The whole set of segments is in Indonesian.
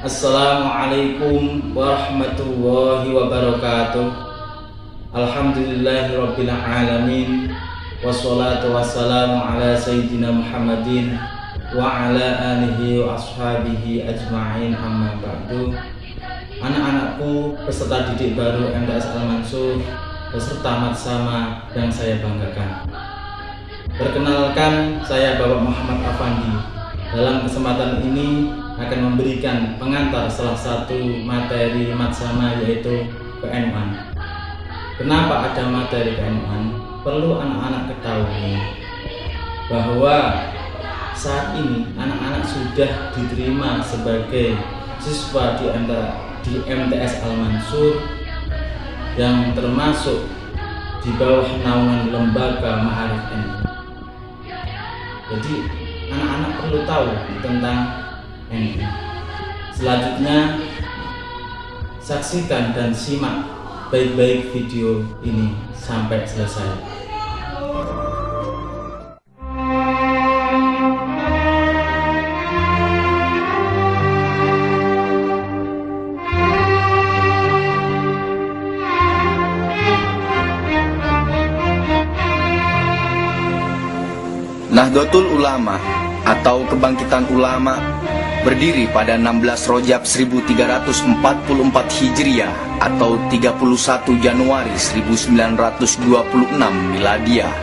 Assalamualaikum warahmatullahi wabarakatuh. Alhamdulillahirabbil alamin. Wassalatu wassalamu ala sayyidina Muhammadin wa ala alihi wa ashabihi ajma'in, amma ba'du. Anak-anakku, peserta didik baru MTS Al-Mansur beserta Matsama yang saya banggakan. Perkenalkan, saya Bapak Muhammad Afandi. Dalam kesempatan ini akan memberikan pengantar salah satu materi Matsama, yaitu keilmuan. Kenapa ada materi keilmuan? Perlu anak-anak ketahui bahwa saat ini anak-anak sudah diterima sebagai siswa di MTS Al-Mansur yang termasuk di bawah naungan lembaga Ma'arif NU. Jadi anak-anak perlu tahu tentang NU. Selanjutnya saksikan dan simak baik-baik video ini sampai selesai. Nahdlatul Ulama atau Kebangkitan Ulama berdiri pada 16 Rajab 1344 Hijriah atau 31 Januari 1926 Miladiah.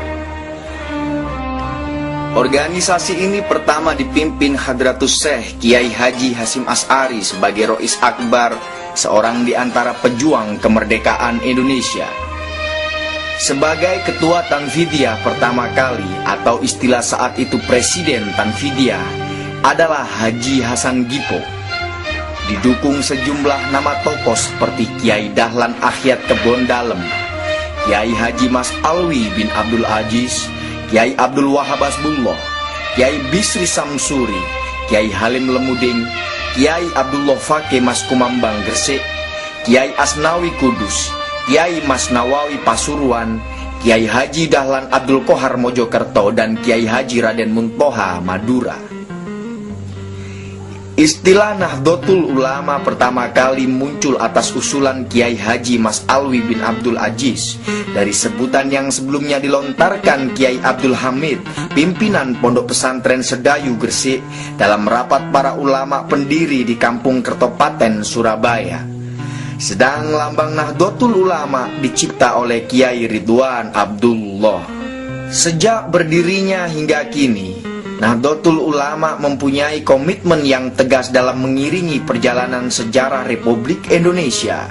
Organisasi ini pertama dipimpin Hadratus Syekh Kiai Haji Hasyim Asy'ari sebagai Rois Akbar, seorang di antara pejuang kemerdekaan Indonesia. Sebagai ketua Tanfidiyah pertama kali atau istilah saat itu Presiden Tanfidiyah adalah Haji Hasan Gipo. Didukung sejumlah nama tokoh seperti Kiai Dahlan Akhyat Kebon Dalem, Kiai Haji Mas Alwi bin Abdul Aziz, Kiai Abdul Wahab Hasbullah, Kiai Bisri Samsuri, Kiai Halim Lemuding, Kiai Abdullah Fakih Mas Kumambang Gresik, Kiai Asnawi Kudus, Kiai Mas Nawawi Pasuruan, Kiai Haji Dahlan Abdul Kohar Mojokerto, dan Kiai Haji Raden Muntoha Madura. Istilah Nahdlatul Ulama pertama kali muncul atas usulan Kiai Haji Mas Alwi bin Abdul Aziz dari sebutan yang sebelumnya dilontarkan Kiai Abdul Hamid, pimpinan Pondok Pesantren Sedayu Gresik, dalam rapat para ulama pendiri di Kampung Kertopaten, Surabaya. Sedang lambang Nahdlatul Ulama dicipta oleh Kiai Ridwan Abdullah. Sejak berdirinya hingga kini, Nahdlatul Ulama mempunyai komitmen yang tegas dalam mengiringi perjalanan sejarah Republik Indonesia.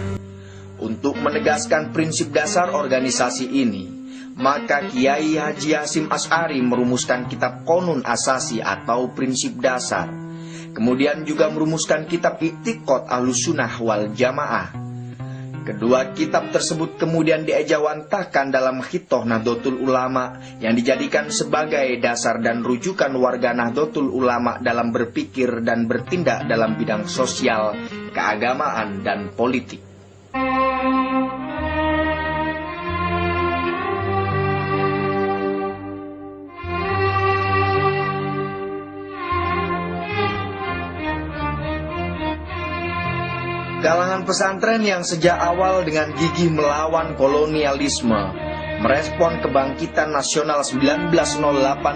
Untuk menegaskan prinsip dasar organisasi ini, maka Kiai Haji Hasyim Asy'ari merumuskan kitab Qonun Asasi atau prinsip dasar. Kemudian juga merumuskan kitab I'tiqad Ahlussunnah wal Jamaah. Kedua kitab tersebut kemudian diejawantahkan dalam Khitoh Nahdlatul Ulama yang dijadikan sebagai dasar dan rujukan warga Nahdlatul Ulama dalam berpikir dan bertindak dalam bidang sosial, keagamaan, dan politik. Kalangan pesantren yang sejak awal dengan gigih melawan kolonialisme merespon kebangkitan nasional 1908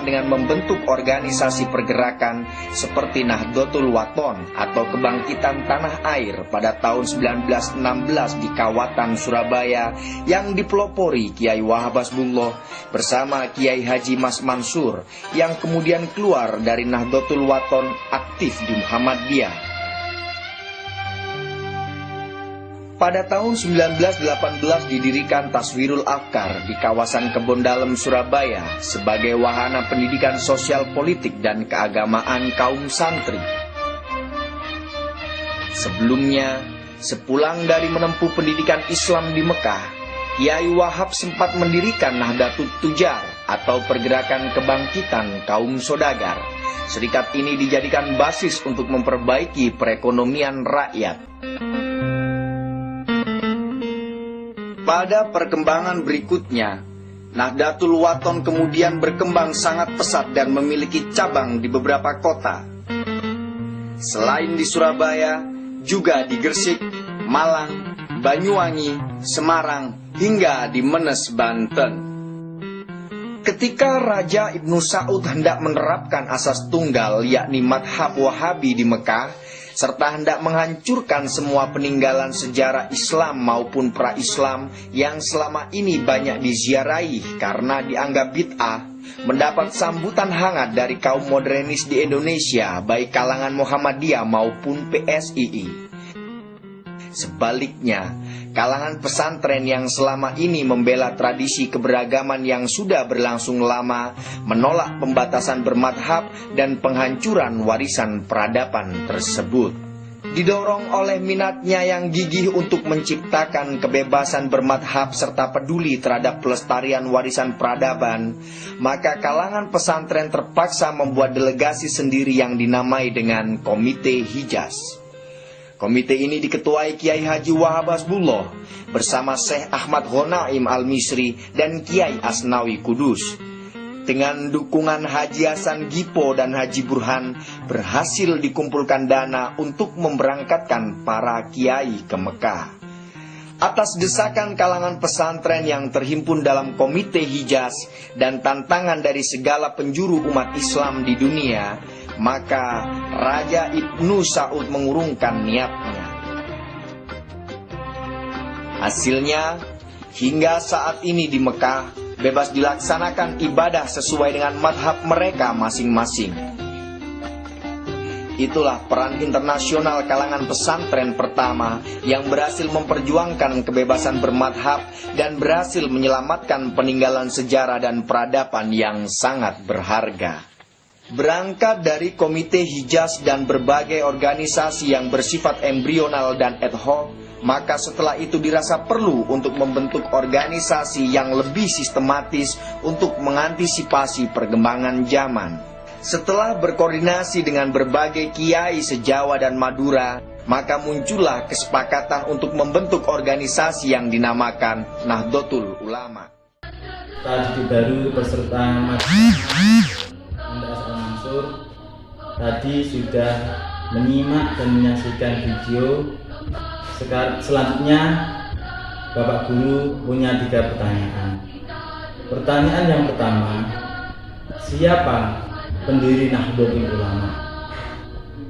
dengan membentuk organisasi pergerakan seperti Nahdlatul Wathon atau Kebangkitan Tanah Air pada tahun 1916 di Kawatan Surabaya yang dipelopori Kiai Wahab Hasbullah bersama Kiai Haji Mas Mansur yang kemudian keluar dari Nahdlatul Wathon aktif di Muhammadiyah. Pada tahun 1918 didirikan Taswirul Afkar di kawasan Kebon Dalem, Surabaya sebagai wahana pendidikan sosial politik dan keagamaan kaum santri. Sebelumnya, sepulang dari menempuh pendidikan Islam di Mekah, Kiai Wahab sempat mendirikan Nahdlatul Tujar atau Pergerakan Kebangkitan Kaum Sodagar. Serikat ini dijadikan basis untuk memperbaiki perekonomian rakyat. Pada perkembangan berikutnya, Nahdlatul Wathon kemudian berkembang sangat pesat dan memiliki cabang di beberapa kota. Selain di Surabaya, juga di Gresik, Malang, Banyuwangi, Semarang, hingga di Menes, Banten. Ketika Raja Ibnu Saud hendak menerapkan asas tunggal, yakni madhab Wahabi di Mekah, serta hendak menghancurkan semua peninggalan sejarah Islam maupun pra-Islam yang selama ini banyak diziarahi karena dianggap bid'ah, mendapat sambutan hangat dari kaum modernis di Indonesia, baik kalangan Muhammadiyah maupun PSII. Sebaliknya, kalangan pesantren yang selama ini membela tradisi keberagaman yang sudah berlangsung lama, menolak pembatasan bermadhab dan penghancuran warisan peradaban tersebut. Didorong oleh minatnya yang gigih untuk menciptakan kebebasan bermadhab serta peduli terhadap pelestarian warisan peradaban, maka kalangan pesantren terpaksa membuat delegasi sendiri yang dinamai dengan Komite Hijaz. Komite ini diketuai Kiai Haji Wahab Hasbullah bersama Syekh Ahmad Ghonaim Al-Misri dan Kiai Asnawi Kudus. Dengan dukungan Haji Hasan Gipo dan Haji Burhan, berhasil dikumpulkan dana untuk memberangkatkan para kiai ke Mekah. Atas desakan kalangan pesantren yang terhimpun dalam Komite Hijaz dan tantangan dari segala penjuru umat Islam di dunia, maka Raja Ibnu Saud mengurungkan niatnya. Hasilnya, hingga saat ini di Mekah bebas dilaksanakan ibadah sesuai dengan madhab mereka masing-masing. Itulah peran internasional kalangan pesantren pertama yang berhasil memperjuangkan kebebasan bermadhab dan berhasil menyelamatkan peninggalan sejarah dan peradaban yang sangat berharga. Berangkat dari Komite Hijaz dan berbagai organisasi yang bersifat embrional dan ad hoc, maka setelah itu dirasa perlu untuk membentuk organisasi yang lebih sistematis untuk mengantisipasi perkembangan zaman. Setelah berkoordinasi dengan berbagai kiai se-Jawa dan Madura, maka muncullah kesepakatan untuk membentuk organisasi yang dinamakan Nahdlatul Ulama. Tadi baru peserta tadi sudah menyimak dan menyaksikan video. Selanjutnya Bapak Guru punya 3 pertanyaan. Pertanyaan yang pertama, siapa pendiri Nahdlatul Ulama?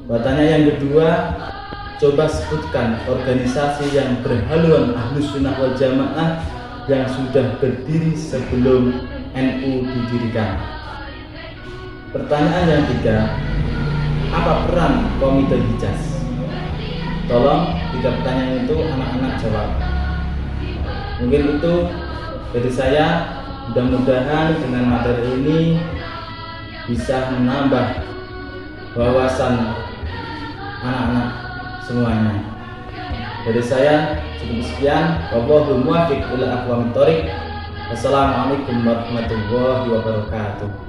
Pertanyaan yang kedua, coba sebutkan organisasi yang berhaluan Ahlus Sunnah wal Jamaah yang sudah berdiri sebelum NU didirikan. Pertanyaan yang ketiga, apa peran Komite Hijaz? Tolong 3 pertanyaan itu anak-anak jawab. Mungkin itu dari saya. Mudah-mudahan dengan materi ini bisa menambah wawasan anak-anak semuanya. Dari saya cukup sekian. Wallahul muwaffiq ila aqwamit thoriq. Wassalamualaikum warahmatullahi wabarakatuh.